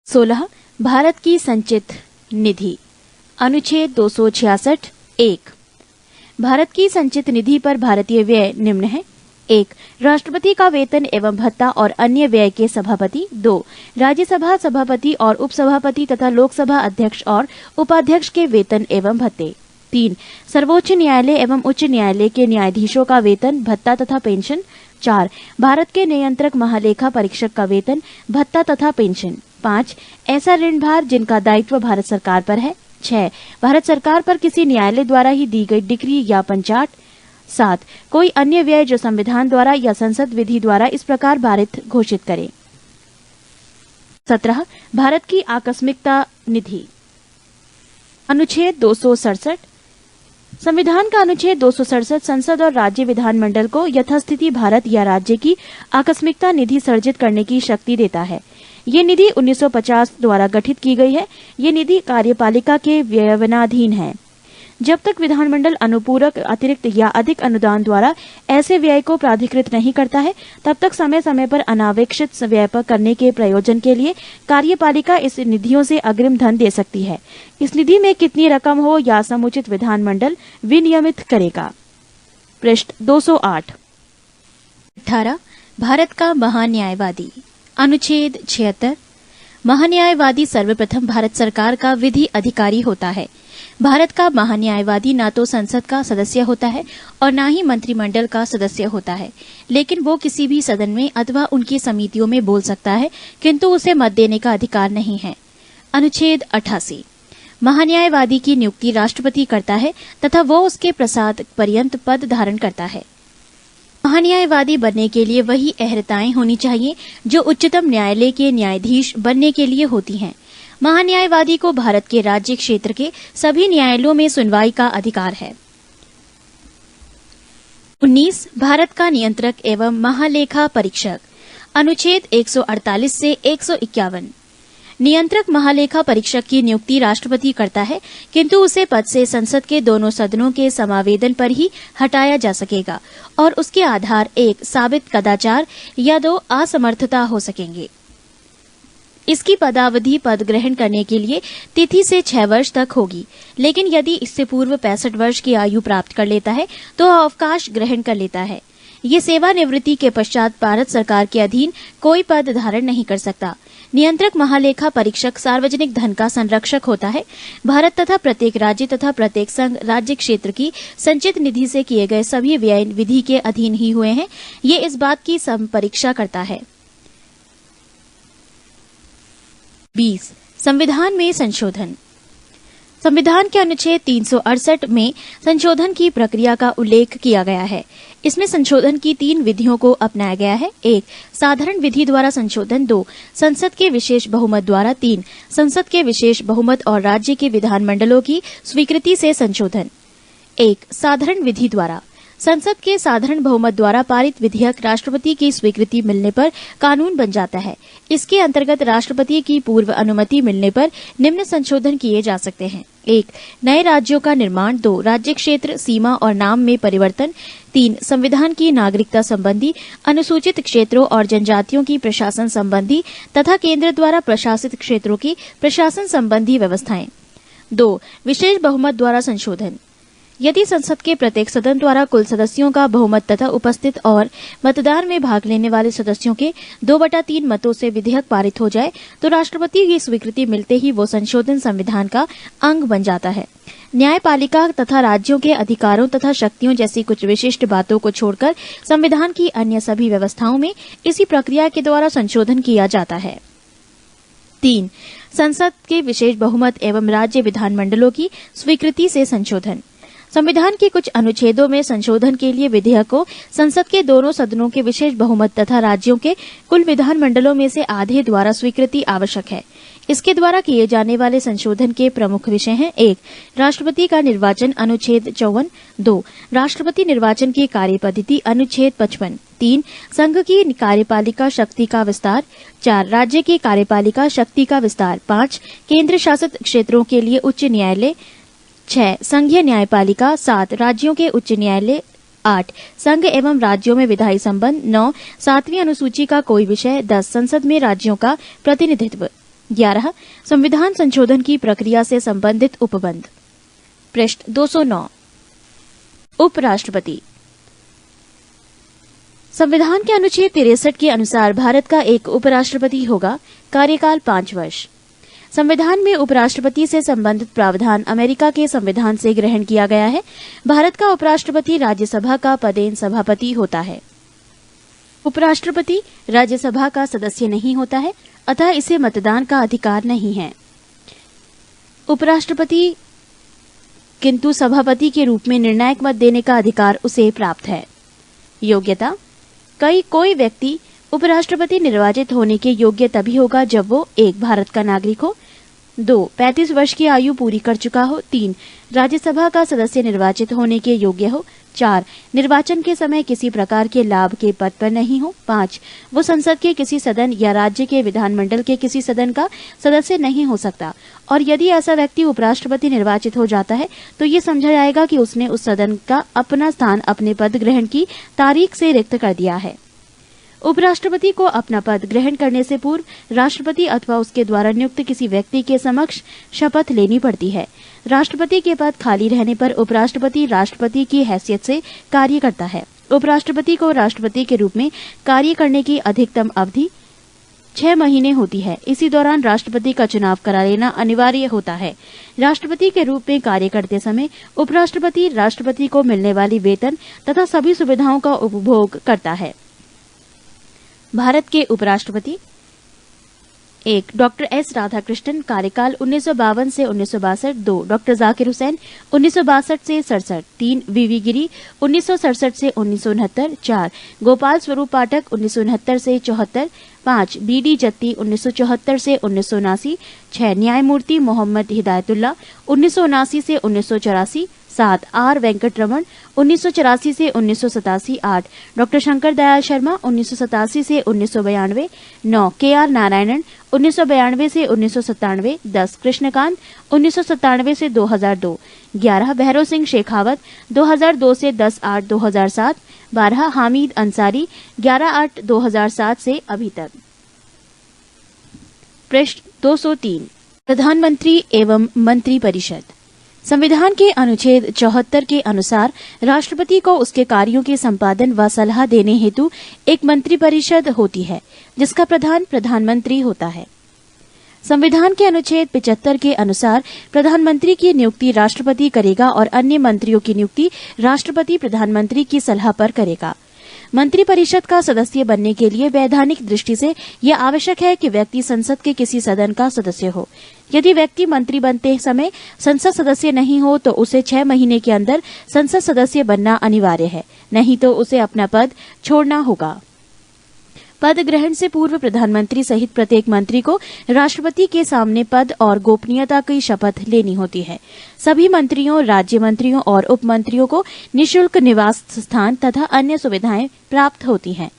16 भारत की संचित निधि। अनुच्छेद 266 1 भारत की संचित निधि पर भारतीय व्यय निम्न है। 1 राष्ट्रपति का वेतन एवं भत्ता और अन्य व्यय के सभापति। 2 राज्यसभा सभापति और उपसभापति तथा लोकसभा अध्यक्ष और उपाध्यक्ष के वेतन एवं भत्ते। 3 सर्वोच्च न्यायालय एवं उच्च न्यायालय के न्यायाधीशों का वेतन, भत्ता तथा पेंशन। 4 भारत के नियंत्रक महालेखा परीक्षक का वेतन, भत्ता तथा पेंशन। 5 ऐसा ऋण भार जिनका दायित्व भारत सरकार पर है। 6 भारत सरकार पर किसी न्यायालय द्वारा ही दी गई डिक्री या पंचाट। 7 कोई अन्य व्यय जो संविधान द्वारा या संसद विधि द्वारा इस प्रकार भारित घोषित करे। 17 भारत की आकस्मिकता निधि। अनुच्छेद 267 संविधान का अनुच्छेद 267 संसद और राज्य विधानमंडल को यथास्थिति भारत या राज्य की आकस्मिकता निधि सर्जित करने की शक्ति देता है। ये निधि 1950 द्वारा गठित की गई है। ये निधि कार्यपालिका के व्ययवनाधीन है। जब तक विधानमंडल अनुपूरक, अतिरिक्त या अधिक अनुदान द्वारा ऐसे व्यय को प्राधिकृत नहीं करता है, तब तक समय समय पर अनावेक्षित व्यय करने के प्रयोजन के लिए कार्यपालिका इस निधियों से अग्रिम धन दे सकती है। इस निधि में कितनी रकम हो या समुचित विधानमंडल विनियमित करेगा। पृष्ठ 208। 18 भारत का महान्यायवादी। अनुच्छेद 76 महान्यायवादी सर्वप्रथम भारत सरकार का विधि अधिकारी होता है। भारत का महान्यायवादी न तो संसद का सदस्य होता है और न ही मंत्रिमंडल का सदस्य होता है, लेकिन वो किसी भी सदन में अथवा उनकी समितियों में बोल सकता है, किंतु उसे मत देने का अधिकार नहीं है। अनुच्छेद 88 महान्यायवादी की नियुक्ति राष्ट्रपति करता है तथा वो उसके प्रसाद पर्यंत पद धारण करता है। महान्यायवादी बनने के लिए वही अहर्ताएं होनी चाहिए जो उच्चतम न्यायालय के न्यायाधीश बनने के लिए होती हैं। महान्यायवादी को भारत के राज्य क्षेत्र के सभी न्यायालयों में सुनवाई का अधिकार है। 19 भारत का नियंत्रक एवं महालेखा परीक्षक। अनुच्छेद 148 से 151 नियंत्रक महालेखा परीक्षक की नियुक्ति राष्ट्रपति करता है, किंतु उसे पद से संसद के दोनों सदनों के समावेदन पर ही हटाया जा सकेगा और उसके आधार 1 साबित कदाचार या 2 असमर्थता हो सकेंगे। इसकी पदावधि पद ग्रहण करने के लिए तिथि से 6 वर्ष तक होगी, लेकिन यदि इससे पूर्व 65 वर्ष की आयु प्राप्त कर लेता है तो अवकाश ग्रहण कर लेता है। ये सेवानिवृत्ति के पश्चात भारत सरकार के अधीन कोई पद धारण नहीं कर सकता। नियंत्रक महालेखा परीक्षक सार्वजनिक धन का संरक्षक होता है। भारत तथा प्रत्येक राज्य तथा प्रत्येक संघ राज्य क्षेत्र की संचित निधि से किए गए सभी व्यय विधि के अधीन ही हुए हैं। ये इस बात की संपरीक्षा करता है। 20 संविधान में संशोधन। संविधान के अनुच्छेद 368 में संशोधन की प्रक्रिया का उल्लेख किया गया है। इसमें संशोधन की 3 विधियों को अपनाया गया है। 1 साधारण विधि द्वारा संशोधन। 2 संसद के विशेष बहुमत द्वारा। 3 संसद के विशेष बहुमत और राज्य के विधानमंडलों की स्वीकृति से संशोधन। 1 साधारण विधि द्वारा संसद के साधारण बहुमत द्वारा पारित विधेयक राष्ट्रपति की स्वीकृति मिलने पर कानून बन जाता है। इसके अंतर्गत राष्ट्रपति की पूर्व अनुमति मिलने पर निम्न संशोधन किए जा सकते हैं। 1 नए राज्यों का निर्माण। 2 राज्य क्षेत्र, सीमा और नाम में परिवर्तन। 3 संविधान की नागरिकता संबंधी, अनुसूचित क्षेत्रों और जनजातियों की प्रशासन संबंधी तथा केंद्र द्वारा प्रशासित क्षेत्रों की प्रशासन संबंधी व्यवस्थाएं। 2 विशेष बहुमत द्वारा संशोधन। यदि संसद के प्रत्येक सदन द्वारा कुल सदस्यों का बहुमत तथा उपस्थित और मतदान में भाग लेने वाले सदस्यों के 2/3 मतों से विधेयक पारित हो जाए तो राष्ट्रपति की स्वीकृति मिलते ही वो संशोधन संविधान का अंग बन जाता है। न्यायपालिका तथा राज्यों के अधिकारों तथा शक्तियों जैसी कुछ विशिष्ट बातों को छोड़कर संविधान की अन्य सभी व्यवस्थाओं में इसी प्रक्रिया के द्वारा संशोधन किया जाता है। 3 संसद के विशेष बहुमत एवं राज्य विधानमंडलों की स्वीकृति से संशोधन। संविधान के कुछ अनुच्छेदों में संशोधन के लिए विधेयक को संसद के दोनों सदनों के विशेष बहुमत तथा राज्यों के कुल विधानमंडलों में से आधे द्वारा स्वीकृति आवश्यक है। इसके द्वारा किए जाने वाले संशोधन के प्रमुख विषय हैं। 1 राष्ट्रपति का निर्वाचन। अनुच्छेद 54। 2 राष्ट्रपति निर्वाचन की कार्यपद्धति। अनुच्छेद 55। 3 संघ की कार्यपालिका शक्ति का विस्तार। 4 राज्य की कार्यपालिका शक्ति का विस्तार। 5 केंद्र शासित क्षेत्रों के लिए उच्च न्यायालय। 6 संघीय न्यायपालिका। 7 राज्यों के उच्च न्यायालय। 8 संघ एवं राज्यों में विधायी संबंध। 9 7वीं अनुसूची का कोई विषय। 10 संसद में राज्यों का प्रतिनिधित्व। 11. संविधान संशोधन की प्रक्रिया से संबंधित उपबंध। पृष्ठ 209। उपराष्ट्रपति। संविधान के अनुच्छेद 63 के अनुसार भारत का एक उपराष्ट्रपति होगा, कार्यकाल 5 वर्ष। संविधान में उपराष्ट्रपति से संबंधित प्रावधान अमेरिका के संविधान से ग्रहण किया गया है। भारत का उपराष्ट्रपति राज्यसभा का पदेन सभापति होता है। उपराष्ट्रपति राज्यसभा का सदस्य नहीं होता है, अतः इसे मतदान का अधिकार नहीं है। उपराष्ट्रपति किंतु सभापति के रूप में निर्णायक मत देने का अधिकार उसे प्राप्त है। योग्यता। कोई व्यक्ति उपराष्ट्रपति निर्वाचित होने के योग्य तभी होगा जब वो 1. भारत का नागरिक हो, 2. 35 वर्ष की आयु पूरी कर चुका हो, 3. राज्यसभा का सदस्य निर्वाचित होने के योग्य हो, 4. निर्वाचन के समय किसी प्रकार के लाभ के पद पर नहीं हो, 5. वो संसद के किसी सदन या राज्य के विधानमंडल के किसी सदन का सदस्य नहीं हो सकता, और यदि ऐसा व्यक्ति उपराष्ट्रपति निर्वाचित हो जाता है तो ये समझा जाएगा कि उसने उस सदन का अपना स्थान अपने पद ग्रहण की तारीख से रिक्त कर दिया है। उपराष्ट्रपति को अपना पद ग्रहण करने से पूर्व राष्ट्रपति अथवा उसके द्वारा नियुक्त किसी व्यक्ति के समक्ष शपथ लेनी पड़ती है। राष्ट्रपति के पद खाली रहने पर उपराष्ट्रपति राष्ट्रपति की हैसियत से कार्य करता है। उपराष्ट्रपति को राष्ट्रपति के रूप में कार्य करने की अधिकतम अवधि 6 महीने होती है। इसी दौरान राष्ट्रपति का चुनाव करा लेना अनिवार्य होता है। राष्ट्रपति के रूप में कार्य करते समय उपराष्ट्रपति राष्ट्रपति को मिलने वाली वेतन तथा सभी सुविधाओं का उपभोग करता है। भारत के उपराष्ट्रपति। 1. डॉक्टर एस राधाकृष्णन, कार्यकाल 1952 से 1962। 2. डॉक्टर जाकिर हुसैन, 1962 से 67। 3. वीवी गिरी, 1967 से 1969। 4. गोपाल स्वरूप पाठक, 1969 से 74। 5. बीडी जत्ती, 1974 से 1979। 6. न्यायमूर्ति मोहम्मद हिदायतुल्लाह, 1979 से 1984। 7. आर वेंकटरमण, 1984 से 1987। 8. डॉक्टर शंकर दयाल शर्मा, 1987 से 1992। 9. के.आर. नारायणन, 1992 से 1997। 10. कृष्णकांत, 1997 से 2002। 11. भैरव सिंह शेखावत, 2002 से 10/8/2007। 12. हामिद अंसारी, 11/8/2007 से अभी तक। पृष्ठ 203। प्रधानमंत्री एवं मंत्री परिषद। संविधान के अनुच्छेद 74 के अनुसार राष्ट्रपति को उसके कार्यों के संपादन व सलाह देने हेतु एक मंत्रिपरिषद होती है, जिसका प्रधान प्रधानमंत्री होता है। संविधान के अनुच्छेद 75 के अनुसार प्रधानमंत्री की नियुक्ति राष्ट्रपति करेगा और अन्य मंत्रियों की नियुक्ति राष्ट्रपति प्रधानमंत्री की सलाह पर करेगा। मंत्रिपरिषद का सदस्य बनने के लिए वैधानिक दृष्टि से यह आवश्यक है कि व्यक्ति संसद के किसी सदन का सदस्य हो। यदि व्यक्ति मंत्री बनते समय संसद सदस्य नहीं हो तो उसे 6 महीने के अंदर संसद सदस्य बनना अनिवार्य है, नहीं तो उसे अपना पद छोड़ना होगा। पद ग्रहण से पूर्व प्रधानमंत्री सहित प्रत्येक मंत्री को राष्ट्रपति के सामने पद और गोपनीयता की शपथ लेनी होती है। सभी मंत्रियों, राज्य मंत्रियों और उप मंत्रियों को निःशुल्क निवास स्थान तथा अन्य सुविधाएं प्राप्त होती हैं।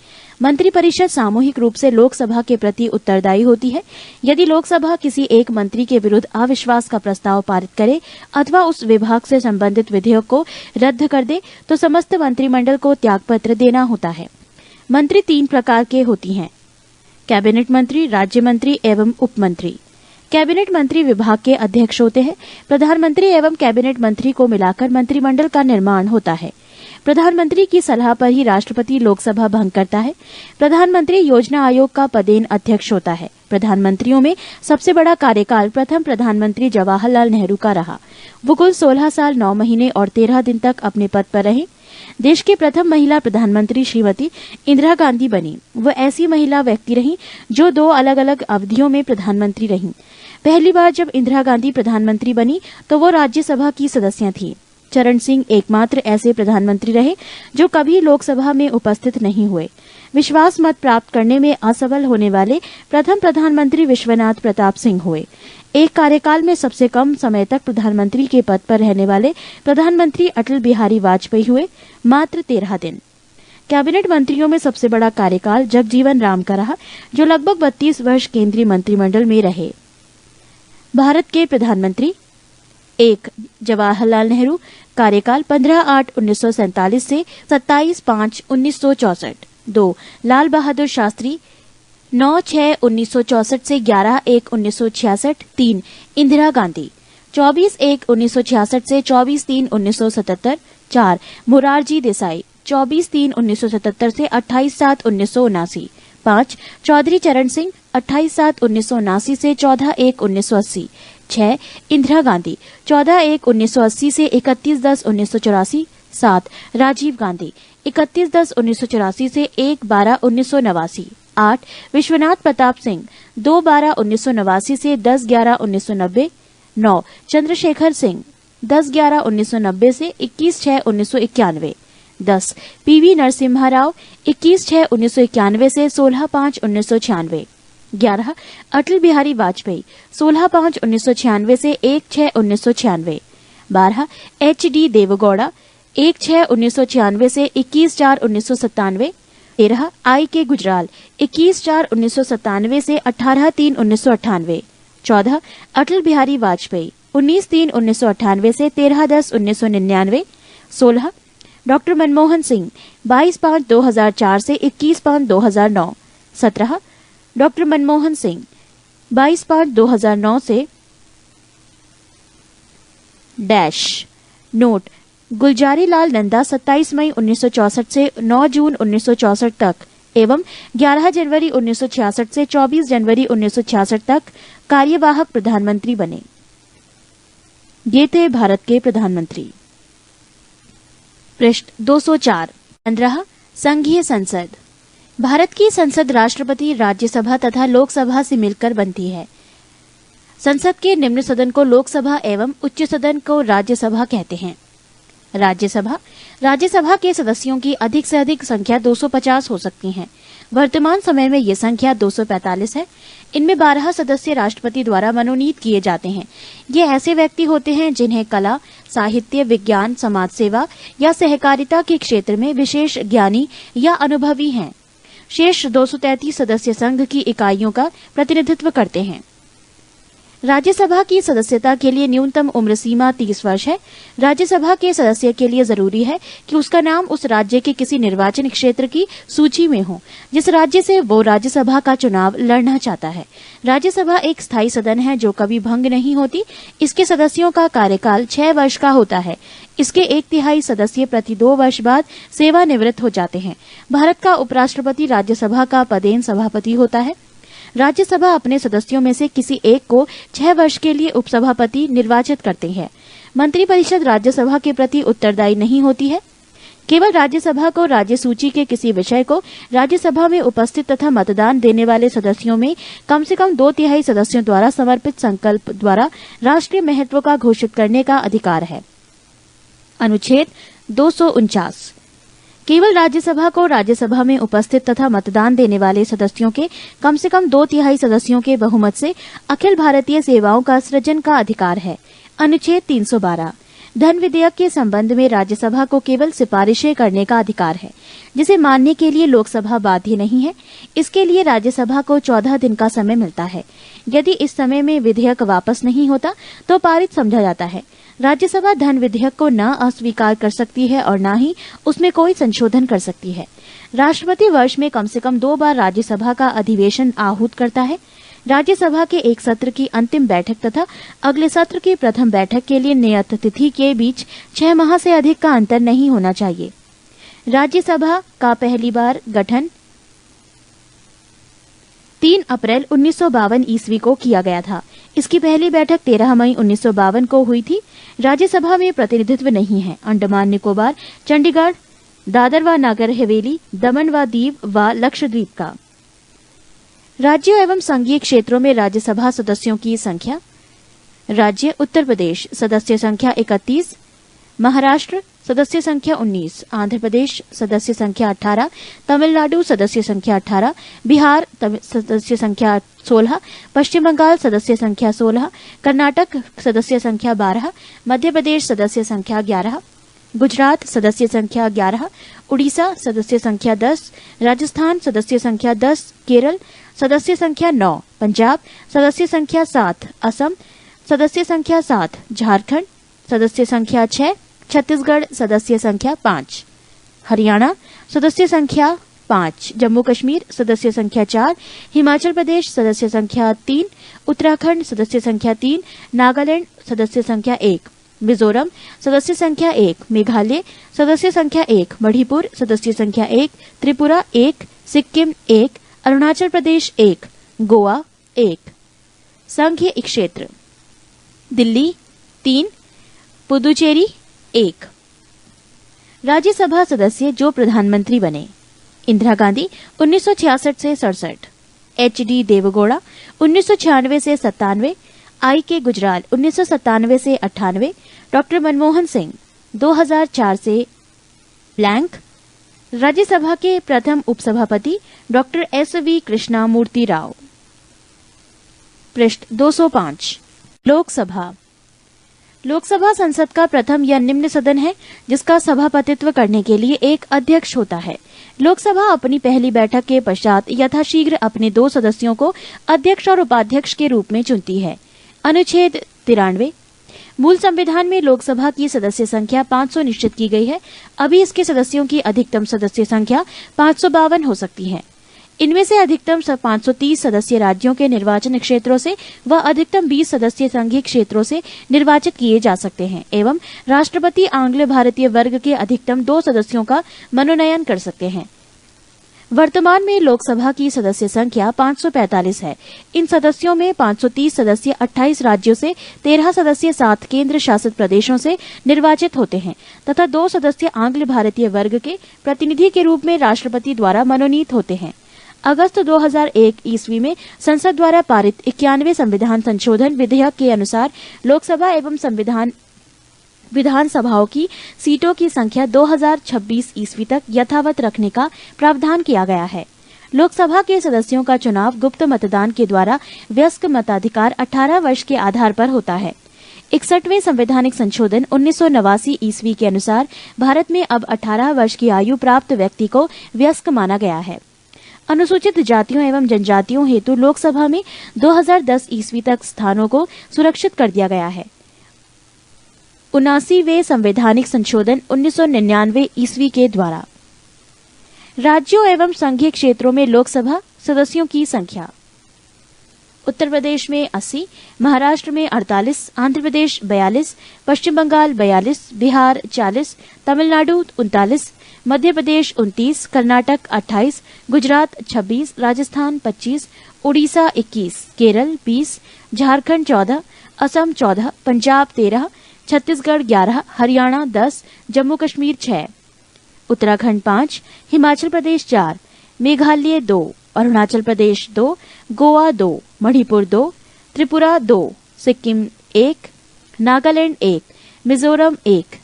मंत्रिपरिषद सामूहिक रूप से लोकसभा के प्रति उत्तरदायी होती है। यदि लोकसभा किसी एक मंत्री के विरुद्ध अविश्वास का प्रस्ताव पारित करे अथवा उस विभाग से संबंधित विधेयक को रद्द कर दे तो समस्त मंत्रिमंडल को त्यागपत्र देना होता है। मंत्री 3 प्रकार के होती हैं: कैबिनेट मंत्री, राज्य मंत्री एवं उप मंत्री। कैबिनेट मंत्री विभाग के अध्यक्ष होते हैं। प्रधानमंत्री एवं कैबिनेट मंत्री को मिलाकर मंत्रिमंडल का निर्माण होता है। प्रधानमंत्री की सलाह पर ही राष्ट्रपति लोकसभा भंग करता है। प्रधानमंत्री योजना आयोग का पदेन अध्यक्ष होता है। प्रधानमंत्रियों में सबसे बड़ा कार्यकाल प्रथम प्रधानमंत्री जवाहरलाल नेहरू का रहा। वो कुल 16 साल 9 महीने और 13 दिन तक अपने पद पर रहे। देश की प्रथम महिला प्रधानमंत्री श्रीमती इंदिरा गांधी बनी। वो ऐसी महिला व्यक्ति रहीं जो 2 अलग अलग अवधियों में प्रधानमंत्री रहीं। पहली बार जब इंदिरा गांधी प्रधानमंत्री बनी तो वो राज्यसभा की सदस्य थी। चरण सिंह एकमात्र ऐसे प्रधानमंत्री रहे जो कभी लोकसभा में उपस्थित नहीं हुए। विश्वास मत प्राप्त करने में असफल होने वाले प्रथम प्रधानमंत्री विश्वनाथ प्रताप सिंह हुए। एक कार्यकाल में सबसे कम समय तक प्रधानमंत्री के पद पर रहने वाले प्रधानमंत्री अटल बिहारी वाजपेयी हुए, मात्र 13 दिन। कैबिनेट मंत्रियों में सबसे बड़ा कार्यकाल जगजीवन राम का रहा, जो लगभग 32 वर्ष केंद्रीय मंत्रिमंडल में रहे। भारत के प्रधानमंत्री: 1. जवाहरलाल नेहरू, कार्यकाल 15/8/1947 से 27/5/1964। 2. लाल बहादुर शास्त्री, 9/6/1964 से 11/1/1966 3 इंदिरा गांधी। 24/1/1966 से 24/3/1977 4 मोरारजी देसाई। 24/3/1977 से 28/7/1979 5 चौधरी चरण सिंह। 28/7/1979 से 14/1/1980 6 इंदिरा गांधी। 14/1/1980 से 31/10/1984 7 राजीव गांधी। 31/10/1984 से 1/12/1989 8 विश्वनाथ प्रताप सिंह। 2/12/1989 से 10/11/1990 9 चंद्रशेखर सिंह। 10/11/1990 से 21/6/1991 10 पीवी नरसिम्हा राव। 21/6/1991 से 16/5/1996 11 अटल बिहारी वाजपेयी। 16/5/1996 से 1/6/1996 12 HD देवेगौड़ा। 1/6/1996 से 21/4/1997 13 I.K. गुजराल। 21/4/1997 से 18/3/1998 14 अटल बिहारी वाजपेयी। 19/3/1998 से 13/10/1999 16 डॉक्टर मनमोहन सिंह। 22/5/2004 से 21/5/2009 17 डॉक्टर मनमोहन सिंह। 22/5/2009 से डैश नोट गुलजारी लाल नंदा 27 मई 1964 से 9 जून 1964 तक एवं 11 जनवरी 1966 से 24 जनवरी 1966 तक कार्यवाहक प्रधानमंत्री बने। ये थे भारत के प्रधानमंत्री। पृष्ठ 204 15 संघीय संसद। भारत की संसद राष्ट्रपति, राज्यसभा तथा लोकसभा से मिलकर बनती है। संसद के निम्न सदन को लोकसभा एवं उच्च सदन को राज्यसभा कहते हैं। राज्यसभा के सदस्यों की अधिक से अधिक संख्या 250 हो सकती है। वर्तमान समय में ये संख्या 245 है। इनमें 12 सदस्य राष्ट्रपति द्वारा मनोनीत किए जाते हैं। ये ऐसे व्यक्ति होते हैं जिन्हें कला, साहित्य, विज्ञान, समाज सेवा या सहकारिता के क्षेत्र में विशेष ज्ञानी या अनुभवी हैं। शेष 233 सदस्य संघ की इकाइयों का प्रतिनिधित्व करते हैं। राज्यसभा की सदस्यता के लिए न्यूनतम उम्र सीमा 30 वर्ष है। राज्यसभा के सदस्य के लिए जरूरी है कि उसका नाम उस राज्य के किसी निर्वाचन क्षेत्र की सूची में हो जिस राज्य से वो राज्यसभा का चुनाव लड़ना चाहता है। राज्यसभा एक स्थायी सदन है जो कभी भंग नहीं होती। इसके सदस्यों का कार्यकाल 6 वर्ष का होता है। इसके 1/3 सदस्य प्रति 2 वर्ष बाद सेवानिवृत्त हो जाते हैं। भारत का उपराष्ट्रपति राज्यसभा का पदेन सभापति होता है। राज्यसभा अपने सदस्यों में से किसी एक को 6 वर्ष के लिए उपसभापति निर्वाचित करते हैं। मंत्रिपरिषद राज्यसभा के प्रति उत्तरदायी नहीं होती है। केवल राज्यसभा को राज्य सूची के किसी विषय को राज्यसभा में उपस्थित तथा मतदान देने वाले सदस्यों में कम से कम 2/3 सदस्यों द्वारा समर्पित संकल्प द्वारा राष्ट्रीय महत्व का घोषित करने का अधिकार है। अनुच्छेद 249 केवल राज्यसभा को राज्यसभा में उपस्थित तथा मतदान देने वाले सदस्यों के कम से कम 2/3 सदस्यों के बहुमत से अखिल भारतीय सेवाओं का सृजन का अधिकार है। अनुच्छेद 312 धन विधेयक के संबंध में राज्यसभा को केवल सिफारिशें करने का अधिकार है, जिसे मानने के लिए लोकसभा बाध्य नहीं है। इसके लिए राज्यसभा को 14 दिन का समय मिलता है। यदि इस समय में विधेयक वापस नहीं होता तो पारित समझा जाता है। राज्यसभा धन विधेयक को न अस्वीकार कर सकती है और न ही उसमें कोई संशोधन कर सकती है। राष्ट्रपति वर्ष में कम से कम 2 बार राज्यसभा का अधिवेशन आहूत करता है। राज्यसभा के एक सत्र की अंतिम बैठक तथा अगले सत्र की प्रथम बैठक के लिए नियत तिथि के बीच 6 माह से अधिक का अंतर नहीं होना चाहिए। राज्यसभा का पहली बार गठन 3 अप्रैल 1952 ईस्वी को किया गया था। इसकी पहली बैठक 13 मई 1952 को हुई थी। राज्यसभा में प्रतिनिधित्व नहीं है। अंडमान निकोबार, चंडीगढ़, दादर व नागर हवेली, दमन व दीव व लक्षद्वीप का। राज्यों एवं संघीय क्षेत्रों में राज्यसभा सदस्यों की संख्या। राज्य उत्तर प्रदेश सदस्य संख्या 31, महाराष्ट्र सदस्य संख्या 19, आंध्र प्रदेश सदस्य संख्या 18, तमिलनाडु सदस्य संख्या 18, बिहार सदस्य संख्या 16, पश्चिम बंगाल सदस्य संख्या 16, कर्नाटक सदस्य संख्या 12, मध्य प्रदेश सदस्य संख्या 11, गुजरात सदस्य संख्या 11, उड़ीसा सदस्य संख्या 10, राजस्थान सदस्य संख्या 10, केरल सदस्य संख्या 9, पंजाब सदस्य संख्या 7, असम सदस्य संख्या 7, झारखंड सदस्य संख्या 6, छत्तीसगढ़ सदस्य संख्या 5, हरियाणा सदस्य संख्या 5 जम्मू कश्मीर सदस्य संख्या 4, हिमाचल प्रदेश सदस्य संख्या 3, उत्तराखंड सदस्य संख्या 3, नागालैंड सदस्य संख्या 1, मिजोरम सदस्य संख्या 1, मेघालय सदस्य संख्या 1, मणिपुर सदस्य संख्या 1, त्रिपुरा 1, सिक्किम 1, अरुणाचल प्रदेश 1, गोवा 1। संघीय क्षेत्र दिल्ली 3, पुदुचेरी 1। राज्यसभा सदस्य जो प्रधानमंत्री बने: इंदिरा गांधी 1966 से 67, एच.डी. देवेगौड़ा 1996 से 97, आई.के. गुजराल 1997 से 98, डॉक्टर मनमोहन सिंह 2004 से ब्लैंक। राज्यसभा के प्रथम उपसभापति डॉक्टर एस.वी. कृष्णमूर्ति राव। पृष्ठ 205। लोकसभा संसद का प्रथम या निम्न सदन है जिसका सभापतित्व करने के लिए एक अध्यक्ष होता है। लोकसभा अपनी पहली बैठक के पश्चात यथाशीघ्र अपने 2 सदस्यों को अध्यक्ष और उपाध्यक्ष के रूप में चुनती है। अनुच्छेद 93। मूल संविधान में लोकसभा की सदस्य संख्या 500 निश्चित की गई है। अभी इसके सदस्यों की अधिकतम सदस्य संख्या 552 हो सकती है। इनमें से अधिकतम 530 सदस्य राज्यों के निर्वाचन क्षेत्रों से व अधिकतम 20 सदस्य संघीय क्षेत्रों से निर्वाचित किए जा सकते हैं एवं राष्ट्रपति आंग्ल भारतीय वर्ग के अधिकतम 2 सदस्यों का मनोनयन कर सकते हैं। वर्तमान में लोकसभा की सदस्य संख्या 545 है। इन सदस्यों में 530 सदस्य 28 राज्यों से, 13 सदस्य 7 केंद्र शासित प्रदेशों से निर्वाचित होते हैं तथा 2 सदस्य आंग्ल भारतीय वर्ग के प्रतिनिधि के रूप में राष्ट्रपति द्वारा मनोनीत होते हैं। अगस्त 2001 ईस्वी में संसद द्वारा पारित 91वें संविधान संशोधन विधेयक के अनुसार लोकसभा एवं विधानसभाओं की सीटों की संख्या 2026 ईस्वी तक यथावत रखने का प्रावधान किया गया है। लोकसभा के सदस्यों का चुनाव गुप्त मतदान के द्वारा वयस्क मताधिकार 18 वर्ष के आधार पर होता है। 61वें संवैधानिक संशोधन 1989 ईस्वी के अनुसार भारत में अब 18 वर्ष की आयु प्राप्त व्यक्ति को वयस्क माना गया है। अनुसूचित जातियों एवं जनजातियों हेतु लोकसभा में 2010 ईस्वी तक स्थानों को सुरक्षित कर दिया गया है। 79वें संवैधानिक संशोधन 1999 ईस्वी के द्वारा। राज्यों एवं संघीय क्षेत्रों में लोकसभा सदस्यों की संख्या: उत्तर प्रदेश में 80, महाराष्ट्र में 48, आंध्र प्रदेश 42, पश्चिम बंगाल 42, बिहार 40, तमिलनाडु 39, मध्य प्रदेश 29, कर्नाटक 28, गुजरात 26, राजस्थान 25, उड़ीसा 21, केरल 20, झारखंड 14, असम 14, पंजाब 13, छत्तीसगढ़ 11, हरियाणा 10, जम्मू कश्मीर 6, उत्तराखंड 5, हिमाचल प्रदेश 4, मेघालय 2, अरुणाचल प्रदेश 2, गोवा 2, मणिपुर 2, त्रिपुरा 2, सिक्किम 1, नागालैंड 1, मिजोरम 1।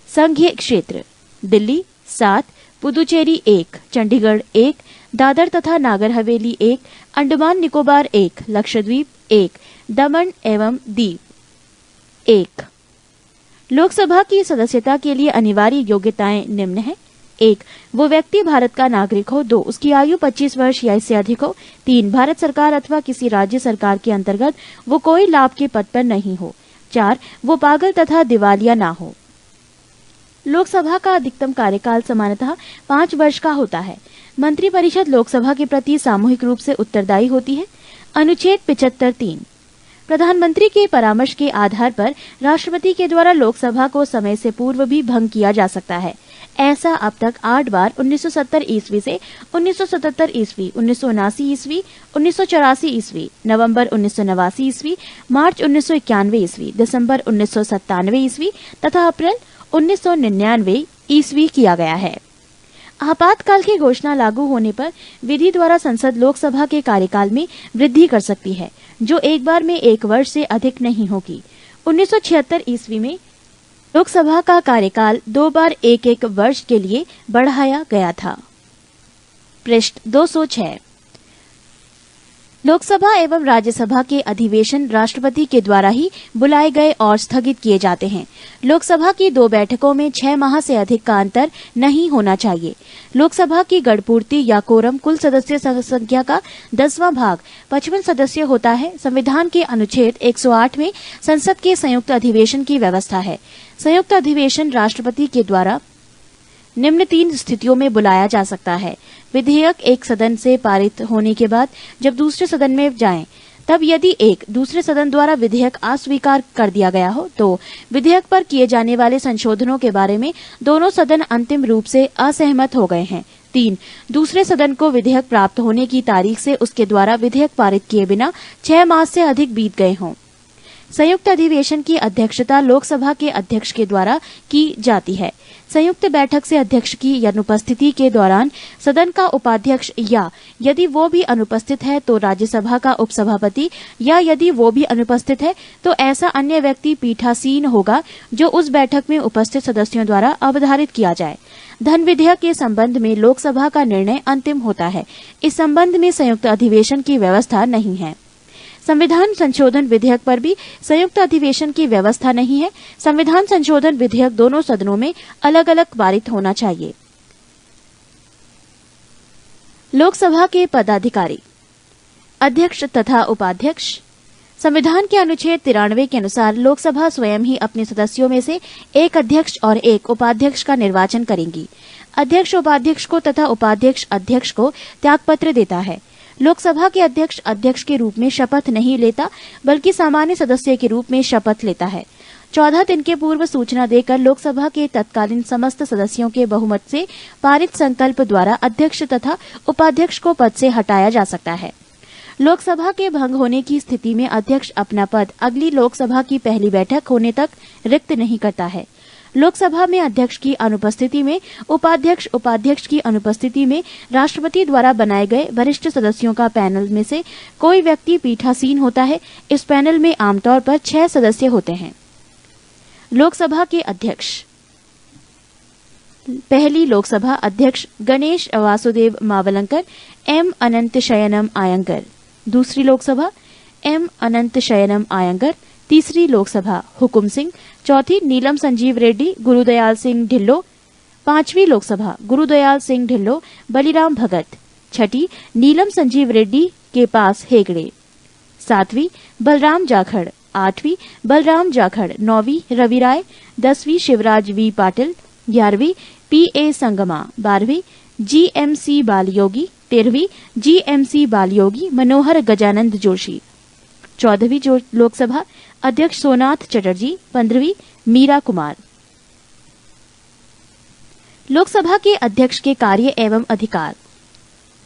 संघीय क्षेत्र दिल्ली 7, पुदुचेरी 1, चंडीगढ़ 1, दादर तथा नागर हवेली 1, अंडमान निकोबार 1, लक्षद्वीप 1, दमन एवं दीव 1। लोकसभा की सदस्यता के लिए अनिवार्य योग्यताएं निम्न हैं: 1. वो व्यक्ति भारत का नागरिक हो। 2. उसकी आयु 25 वर्ष या इससे अधिक हो। 3. भारत सरकार अथवा किसी राज्य सरकार के अंतर्गत वो कोई लाभ के पद पर नहीं हो। 4. वो पागल तथा दिवालिया ना हो। लोकसभा का अधिकतम कार्यकाल सामान्यतः 5 वर्ष का होता है। मंत्रिपरिषद लोकसभा के प्रति सामूहिक रूप से उत्तरदायी होती है। अनुच्छेद 75(3) प्रधानमंत्री के परामर्श के आधार पर राष्ट्रपति के द्वारा लोकसभा को समय से पूर्व भी भंग किया जा सकता है। ऐसा अब तक 8 बार 1970 ईस्वी से 1977 ईस्वी, 1979 ईस्वी, 1984 ईस्वी, नवंबर 1989 ईस्वी, मार्च 1991 ईस्वी, दिसंबर 1997 ईस्वी तथा अप्रैल 1999 ईस्वी किया गया है। आपातकाल की घोषणा लागू होने पर विधि द्वारा संसद लोकसभा के कार्यकाल में वृद्धि कर सकती है, जो एक बार में 1 वर्ष से अधिक नहीं होगी। 1976 ईस्वी में लोकसभा का कार्यकाल 2 बार 1-1 वर्ष के लिए बढ़ाया गया था। पृष्ठ 206। लोकसभा एवं राज्यसभा के अधिवेशन राष्ट्रपति के द्वारा ही बुलाए गए और स्थगित किए जाते हैं। लोकसभा की 2 बैठकों में 6 माह से अधिक का अंतर नहीं होना चाहिए। लोकसभा की गणपूर्ति या कोरम कुल सदस्य संख्या का 10वां भाग 55 सदस्य होता है। संविधान के अनुच्छेद 108 में संसद के संयुक्त अधिवेशन की व्यवस्था है। संयुक्त अधिवेशन राष्ट्रपति के द्वारा निम्न 3 स्थितियों में बुलाया जा सकता है। विधेयक एक सदन से पारित होने के बाद जब दूसरे सदन में जाए, तब यदि दूसरे सदन द्वारा विधेयक अस्वीकार कर दिया गया हो तो विधेयक पर किए जाने वाले संशोधनों के बारे में दोनों सदन अंतिम रूप से असहमत हो गए हैं। 3. दूसरे सदन को विधेयक प्राप्त होने की तारीख से उसके द्वारा विधेयक पारित किए बिना 6 मास से अधिक बीत गए हों। संयुक्त अधिवेशन की अध्यक्षता लोकसभा के अध्यक्ष के द्वारा की जाती है। संयुक्त बैठक से अध्यक्ष की अनुपस्थिति के दौरान सदन का उपाध्यक्ष या यदि वो भी अनुपस्थित है तो राज्यसभा का उपसभापति या यदि वो भी अनुपस्थित है तो ऐसा अन्य व्यक्ति पीठासीन होगा जो उस बैठक में उपस्थित सदस्यों द्वारा अवधारित किया जाए। धन विधेयक के संबंध में लोकसभा का निर्णय अंतिम होता है। इस संबंध में संयुक्त अधिवेशन की व्यवस्था नहीं है। संविधान संशोधन विधेयक पर भी संयुक्त अधिवेशन की व्यवस्था नहीं है। संविधान संशोधन विधेयक दोनों सदनों में अलग अलग पारित होना चाहिए। लोकसभा के पदाधिकारी, अध्यक्ष तथा उपाध्यक्ष। संविधान के अनुच्छेद 93 के अनुसार लोकसभा स्वयं ही अपने सदस्यों में से एक अध्यक्ष और एक उपाध्यक्ष का निर्वाचन करेंगी। अध्यक्ष उपाध्यक्ष को तथा उपाध्यक्ष अध्यक्ष को त्यागपत्र देता है। लोकसभा के अध्यक्ष अध्यक्ष के रूप में शपथ नहीं लेता बल्कि सामान्य सदस्य के रूप में शपथ लेता है। 14 दिन के पूर्व सूचना देकर लोकसभा के तत्कालीन समस्त सदस्यों के बहुमत से पारित संकल्प द्वारा अध्यक्ष तथा उपाध्यक्ष को पद से हटाया जा सकता है। लोकसभा के भंग होने की स्थिति में अध्यक्ष अपना पद अगली लोकसभा की पहली बैठक होने तक रिक्त नहीं करता है। लोकसभा में अध्यक्ष की अनुपस्थिति में उपाध्यक्ष उपाध्यक्ष की अनुपस्थिति में राष्ट्रपति द्वारा बनाए गए वरिष्ठ सदस्यों का पैनल में से कोई व्यक्ति पीठासीन होता है। इस पैनल में आमतौर पर 6 सदस्य होते हैं। लोकसभा के अध्यक्ष। पहली लोकसभा अध्यक्ष गणेश वासुदेव मावलंकर, एम अनंत शयनम आयंगर। दूसरी लोकसभा एम अनंत शयनम आयंगर। तीसरी लोकसभा हुकुम सिंह। चौथी नीलम संजीव रेड्डी, गुरुदयाल सिंह ढिल्लो। पांचवी लोकसभा गुरुदयाल सिंह ढिल्लो, बलिराम भगत। छठी नीलम संजीव रेड्डी के पास हेगड़े। सातवीं बलराम जाखड़। आठवीं बलराम जाखड़। नौवीं रवि राय। 10वीं शिवराज वी पाटिल। 11वीं पी.ए. संगमा। 12वीं जी.एम.सी. बालयोगी। 13वीं जी.एम.सी. बालयोगी मनोहर गजानंद जोशी। 14वीं लोकसभा अध्यक्ष सोमनाथ चटर्जी। 15वीं मीरा कुमार। लोकसभा के अध्यक्ष के कार्य एवं अधिकार।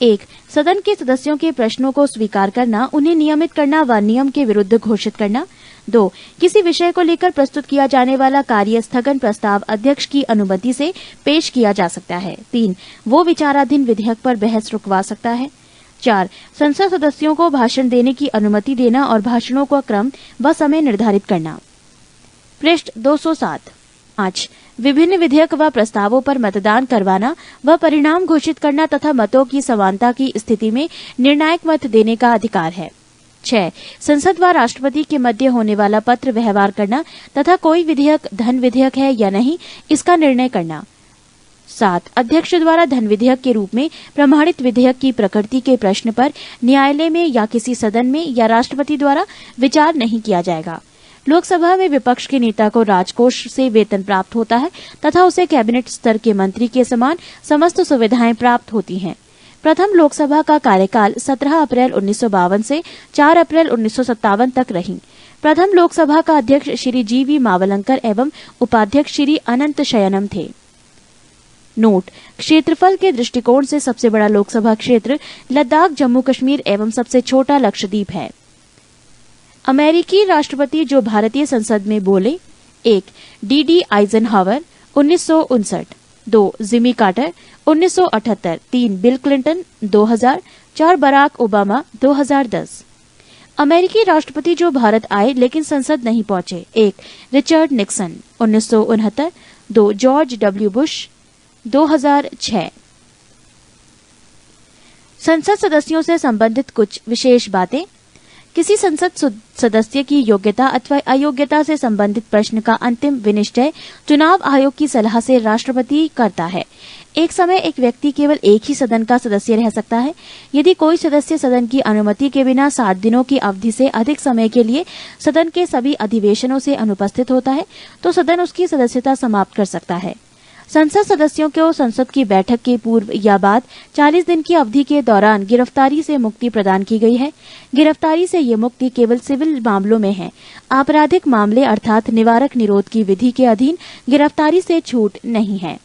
1. सदन के सदस्यों के प्रश्नों को स्वीकार करना, उन्हें नियमित करना व नियम के विरुद्ध घोषित करना। 2. किसी विषय को लेकर प्रस्तुत किया जाने वाला कार्य स्थगन प्रस्ताव अध्यक्ष की अनुमति से पेश किया जा सकता है। 3. वो विचाराधीन विधेयक पर बहस रुकवा सकता है। 4. संसद सदस्यों को भाषण देने की अनुमति देना और भाषणों का क्रम व समय निर्धारित करना। पृष्ठ 207। 5. विभिन्न विधेयक व प्रस्तावों पर मतदान करवाना व परिणाम घोषित करना तथा मतों की समानता की स्थिति में निर्णायक मत देने का अधिकार है। 6. संसद व राष्ट्रपति के मध्य होने वाला पत्र व्यवहार करना तथा कोई विधेयक धन विधेयक है या नहीं इसका निर्णय करना। 7. अध्यक्ष द्वारा धन विधेयक के रूप में प्रमाणित विधेयक की प्रकृति के प्रश्न पर न्यायालय में या किसी सदन में या राष्ट्रपति द्वारा विचार नहीं किया जाएगा। लोकसभा में विपक्ष के नेता को राजकोष से वेतन प्राप्त होता है तथा उसे कैबिनेट स्तर के मंत्री के समान समस्त सुविधाएं प्राप्त होती हैं। प्रथम लोकसभा का कार्यकाल 17 अप्रैल 1952 से 4 अप्रैल 1957 तक रही। प्रथम लोकसभा का अध्यक्ष श्री जी.वी. मावलंकर एवं उपाध्यक्ष श्री अनंत शयनम थे। नोट: क्षेत्रफल के दृष्टिकोण से सबसे बड़ा लोकसभा क्षेत्र लद्दाख, जम्मू कश्मीर एवं सबसे छोटा लक्षद्वीप है। अमेरिकी राष्ट्रपति जो भारतीय संसद में बोले। 1. D D. Eisenhower 1959। 2. Jimmy Carter 1978। 3. Bill Clinton 2000। 4. Barack Obama 2010। अमेरिकी राष्ट्रपति जो भारत आए लेकिन संसद नहीं पहुंचे। 1. Richard Nixon 1969। 2. George W Bush 2006। संसद सदस्यों से संबंधित कुछ विशेष बातें। किसी संसद सदस्य की योग्यता अथवा अयोग्यता से संबंधित प्रश्न का अंतिम विनिश्चय चुनाव आयोग की सलाह से राष्ट्रपति करता है। एक समय एक व्यक्ति केवल एक ही सदन का सदस्य रह सकता है। यदि कोई सदस्य सदन की अनुमति के बिना 60 दिनों की अवधि से अधिक समय के लिए सदन के सभी अधिवेशनों से अनुपस्थित होता है तो सदन उसकी सदस्यता समाप्त कर सकता है। संसद सदस्यों को संसद की बैठक के पूर्व या बाद 40 दिन की अवधि के दौरान गिरफ्तारी से मुक्ति प्रदान की गई है। गिरफ्तारी से ये मुक्ति केवल सिविल मामलों में है। आपराधिक मामले अर्थात निवारक निरोध की विधि के अधीन गिरफ्तारी से छूट नहीं है।